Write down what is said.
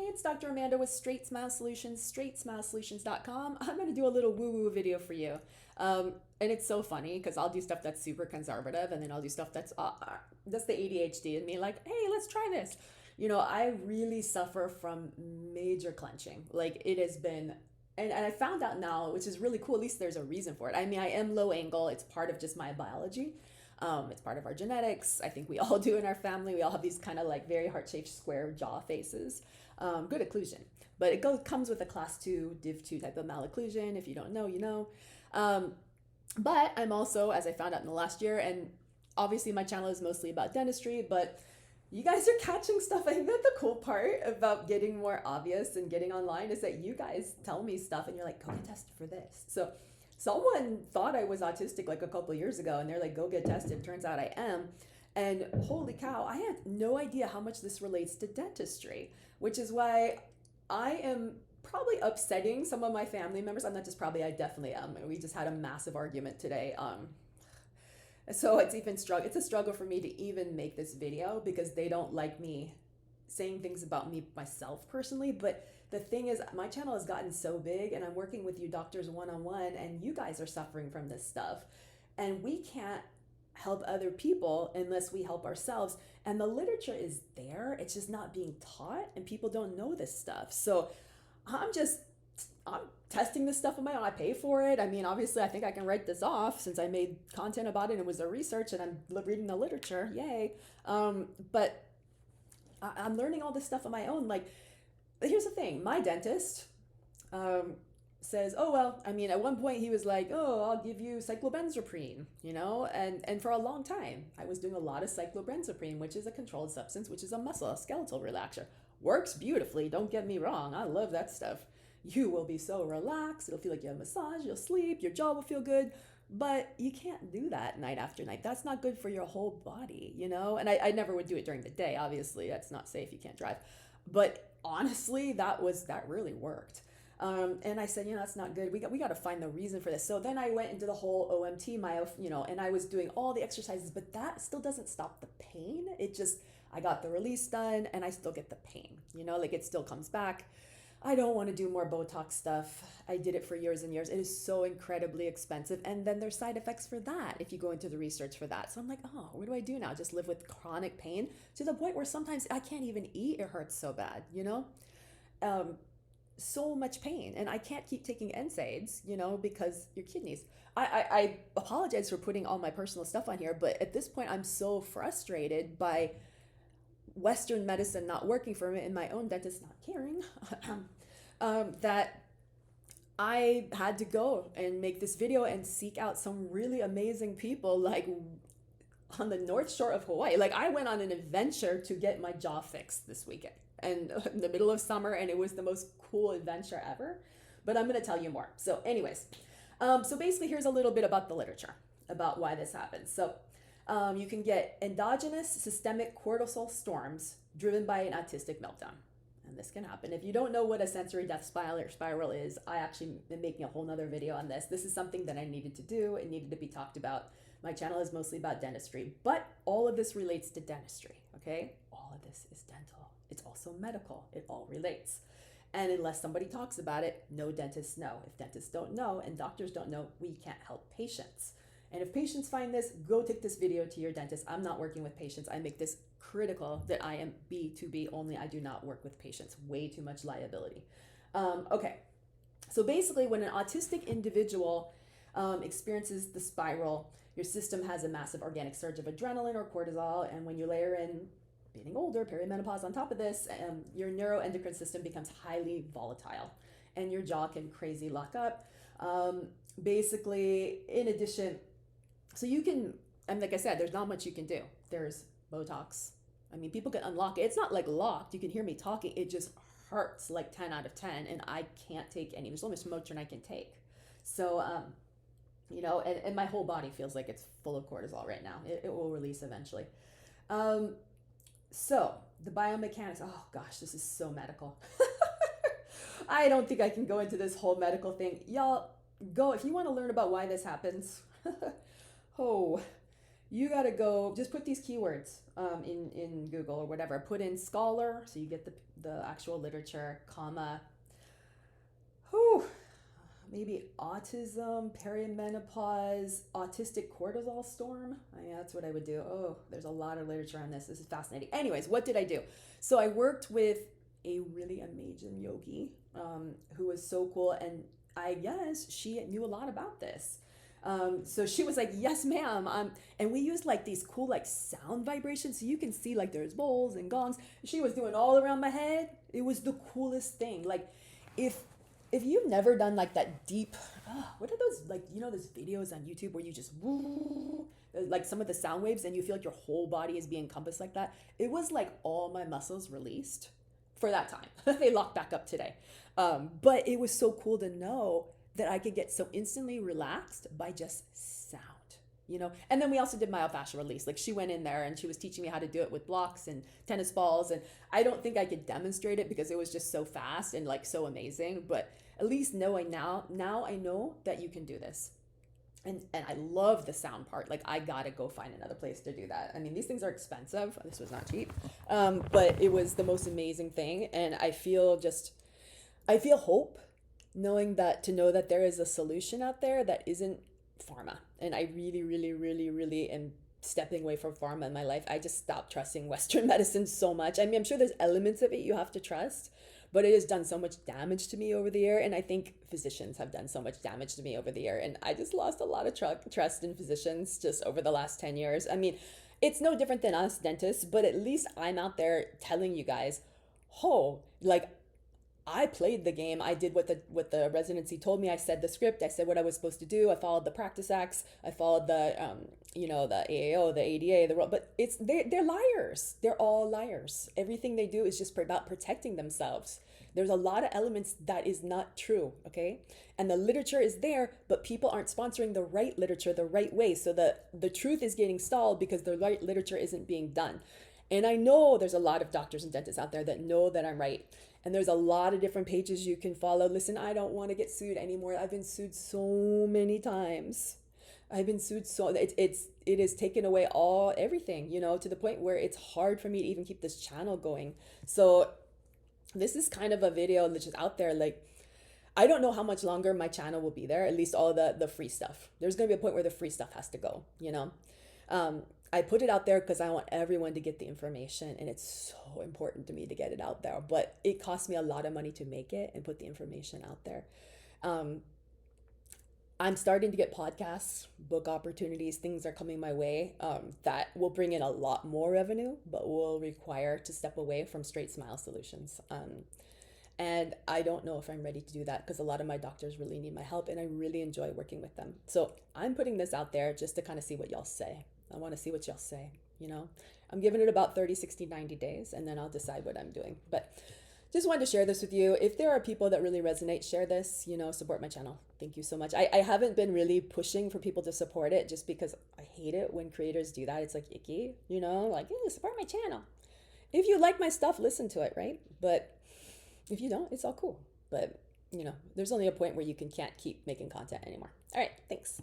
it's Dr. Amanda with Straightsmile Solutions, straightsmilesolutions.com. I'm going to do a little woo-woo video for you. And it's so funny because I'll do stuff that's super conservative, and then I'll do stuff that's the ADHD in me, like, hey, let's try this. You know, I really suffer from major clenching. Like, it has been, and I found out now, which is really cool, at least there's a reason for it. I mean, I am low angle. It's part of just my biology. It's part of our genetics. I think we all do in our family. We all have these kind of like very heart-shaped square jaw faces. Good occlusion. But comes with a class 2, div 2 type of malocclusion. If you don't know, you know. But I'm also, as I found out in the last year, and obviously my channel is mostly about dentistry, but you guys are catching stuff. I think that the cool part about getting more obvious and getting online is that you guys tell me stuff and you're like, go get tested for this. So someone thought I was autistic like a couple of years ago, and they're like, go get tested. Turns out I am. And holy cow, I had no idea how much this relates to dentistry, which is why I am probably upsetting some of my family members. I'm not just probably, I definitely am. We just had a massive argument today. So it's a struggle for me to even make this video because they don't like me saying things about me myself personally. But the thing is, my channel has gotten so big, and I'm working with you doctors one-on-one, and you guys are suffering from this stuff, and we can't help other people unless we help ourselves. And the literature is there, it's just not being taught, and people don't know this stuff. So I'm testing this stuff on my own. I pay for it. I mean, obviously I think I can write this off since I made content about it and it was a research, and I'm reading the literature, yay. But I'm learning all this stuff on my own. Like, here's the thing, my dentist says, oh, well, I mean, at one point he was like, oh, I'll give you cyclobenzaprine, you know, and for a long time I was doing a lot of cyclobenzaprine, which is a controlled substance, which is a skeletal relaxer. Works beautifully, don't get me wrong, I love that stuff. You will be so relaxed, it'll feel like you have a massage, you'll sleep, your jaw will feel good, but you can't do that night after night. That's not good for your whole body, you know? And I never would do it during the day, obviously, that's not safe, you can't drive. But honestly, that really worked. And I said, you know, that's not good. We got to find the reason for this. So then I went into the whole OMT, you know, and I was doing all the exercises, but that still doesn't stop the pain. I got the release done and I still get the pain, you know, like it still comes back. I don't want to do more Botox stuff. I did it for years and years. It is so incredibly expensive. And then there's side effects for that if you go into the research for that. So I'm like, oh, what do I do now? Just live with chronic pain to the point where sometimes I can't even eat. It hurts so bad, you know? So much pain, and I can't keep taking NSAIDs, you know, because your kidneys. I apologize for putting all my personal stuff on here, but at this point I'm so frustrated by Western medicine not working for me and my own dentist not caring that I had to go and make this video and seek out some really amazing people like on the North Shore of Hawaii. Like, I went on an adventure to get my jaw fixed this weekend and in the middle of summer, and it was the most cool adventure ever. But I'm going to tell you more. So anyways, so basically here's a little bit about the literature about why this happens. So you can get endogenous systemic cortisol storms driven by an autistic meltdown. And this can happen. If you don't know what a sensory death spiral is, I actually am making a whole nother video on this. This is something that I needed to do. It needed to be talked about. My channel is mostly about dentistry, but all of this relates to dentistry, okay? All of this is dental. It's also medical. It all relates. And unless somebody talks about it, no dentists know. If dentists don't know and doctors don't know, we can't help patients. And if patients find this, go take this video to your dentist. I'm not working with patients. I make this critical that I am B2B only. I do not work with patients. Way too much liability. Okay, so basically when an autistic individual experiences the spiral, your system has a massive organic surge of adrenaline or cortisol, and when you layer in getting older, perimenopause on top of this, your neuroendocrine system becomes highly volatile, and your jaw can crazy lock up. Basically, in addition, so you can, and like I said, there's not much you can do. There's Botox. I mean, people can unlock it. It's not like locked. You can hear me talking. It just hurts like 10 out of 10, and I can't take any. There's only so much Motrin I can take. So, you know, and my whole body feels like it's full of cortisol right now. It will release eventually. So the biomechanics, oh gosh, this is so medical. I don't think I can go into this whole medical thing. Y'all go, if you want to learn about why this happens, oh, you got to go just put these keywords in Google or whatever. Put in scholar, so you get the actual literature, comma, whew, maybe autism, perimenopause, autistic cortisol storm. Yeah, that's what I would do. Oh, there's a lot of literature on this. This is fascinating. Anyways, what did I do? So I worked with a really amazing yogi who was so cool, and I guess she knew a lot about this. So she was like, yes, ma'am. And we used like these cool like sound vibrations. So you can see like there's bowls and gongs. She was doing all around my head. It was the coolest thing. Like if if you've never done like that deep, what are those, like, you know, those videos on YouTube where you just like some of the sound waves and you feel like your whole body is being encompassed like that? It was like all my muscles released for that time. They locked back up today. But it was so cool to know that I could get so instantly relaxed by just sound, you know? And then we also did myofascial release. Like she went in there and she was teaching me how to do it with blocks and tennis balls. And I don't think I could demonstrate it because it was just so fast and like so amazing. But at least knowing now I know that you can do this. And I love the sound part. Like I gotta go find another place to do that. I mean, these things are expensive. This was not cheap. But it was the most amazing thing. And I feel hope knowing that, to know that there is a solution out there that isn't pharma. And I really, really, really, really am stepping away from pharma in my life. I just stopped trusting Western medicine so much. I mean, I'm sure there's elements of it you have to trust, but it has done so much damage to me over the year. And I think physicians have done so much damage to me over the year. And I just lost a lot of trust in physicians just over the last 10 years. I mean, it's no different than us dentists, but at least I'm out there telling you guys, oh, like, I played the game. I did what the residency told me. I said the script. I said what I was supposed to do. I followed the practice acts. I followed the the AAO, the ADA, but they're liars. They're all liars. Everything they do is just about protecting themselves. There's a lot of elements that is not true, okay? And the literature is there, but people aren't sponsoring the right literature the right way. So the truth is getting stalled because the right literature isn't being done. And I know there's a lot of doctors and dentists out there that know that I'm right. And there's a lot of different pages you can follow. Listen, I don't want to get sued anymore. I've been sued so many times. I've been sued so it has taken away everything, to the point where it's hard for me to even keep this channel going. So this is kind of a video that's just out there. Like, I don't know how much longer my channel will be there, at least all the free stuff. There's going to be a point where the free stuff has to go, I put it out there because I want everyone to get the information, and it's so important to me to get it out there. But it cost me a lot of money to make it and put the information out there. I'm starting to get podcasts, book opportunities, things are coming my way that will bring in a lot more revenue, but will require to step away from Straightsmile Solutions. And I don't know if I'm ready to do that because a lot of my doctors really need my help, and I really enjoy working with them. So I'm putting this out there just to kind of see what y'all say. I want to see what y'all say, I'm giving it about 30, 60, 90 days, and then I'll decide what I'm doing. But just wanted to share this with you. If there are people that really resonate, share this, support my channel. Thank you so much. I haven't been really pushing for people to support it just because I hate it when creators do that. It's like icky, like, hey, support my channel. If you like my stuff, listen to it, right? But if you don't, it's all cool. But, there's only a point where you can't keep making content anymore. All right, thanks.